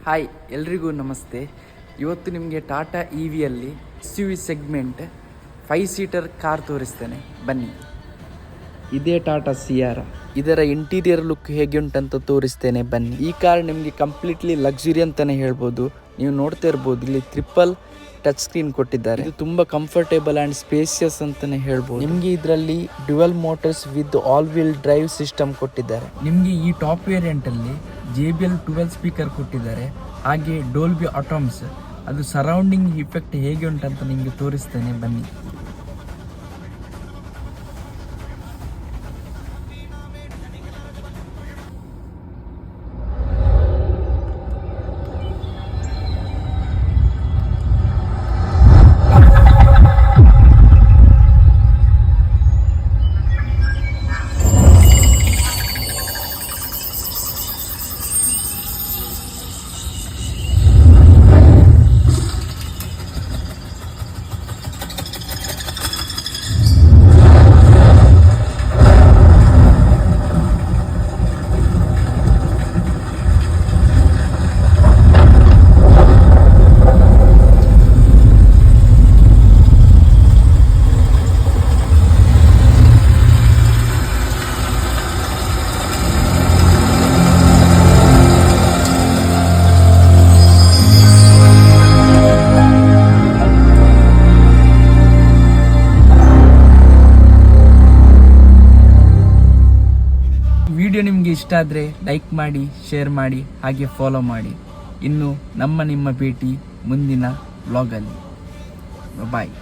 Hi ಎಲ್ರಿಗೂ ನಮಸ್ತೆ. ಇವತ್ತು ನಿಮಗೆ ಟಾಟಾ EVಯಲ್ಲಿ SUV ಸೆಗ್ಮೆಂಟ್ 5 ಸೀಟರ್ ಕಾರ್ ತೋರಿಸ್ತೇನೆ, ಬನ್ನಿ. ಇದೇ ಟಾಟಾ ಸಿಯಾರಾ. ಇದರ ಇಂಟೀರಿಯರ್ ಲುಕ್ ಹೇಗೆ ಉಂಟಂತ ತೋರಿಸ್ತೇನೆ, ಬನ್ನಿ. ಈ ಕಾರ್ ನಿಮಗೆ ಕಂಪ್ಲೀಟ್ಲಿ ಲಕ್ಸುರಿ ಅಂತಲೇ ಹೇಳ್ಬೋದು. ನೀವು ನೋಡ್ತಾ ಇರ್ಬೋದು, ಇಲ್ಲಿ ಟ್ರಿಪಲ್ ಟಚ್ ಸ್ಕ್ರೀನ್ ಕೊಟ್ಟಿದ್ದಾರೆ. ಇದು ತುಂಬ ಕಂಫರ್ಟೇಬಲ್ ಆ್ಯಂಡ್ ಸ್ಪೇಸಿಯಸ್ ಅಂತಲೇ ಹೇಳ್ಬೋದು. ನಿಮಗೆ ಇದರಲ್ಲಿ dual motors with all wheel drive system ಕೊಟ್ಟಿದ್ದಾರೆ. ನಿಮಗೆ ಈ ಟಾಪ್ ವೇರಿಯಂಟಲ್ಲಿ JBL 12 ಸ್ಪೀಕರ್ ಕೊಟ್ಟಿದ್ದಾರೆ. ಹಾಗೆ ಡೋಲ್ಬಿ ಅಟಾಮ್ಸ್, ಅದು ಸರೌಂಡಿಂಗ್ ಇಫೆಕ್ಟ್ ಹೇಗೆ ಉಂಟಂತ ನಿಮಗೆ ತೋರಿಸ್ತೇನೆ, ಬನ್ನಿ. ವಿಡಿಯೋ ನಿಮಗೆ ಇಷ್ಟ ಆದರೆ ಲೈಕ್ ಮಾಡಿ, ಶೇರ್ ಮಾಡಿ, ಹಾಗೆ ಫಾಲೋ ಮಾಡಿ. ಇನ್ನು ನಿಮ್ಮ ಭೇಟಿ ಮುಂದಿನ ವ್ಲಾಗಲ್ಲಿ. ಬಾಯ್.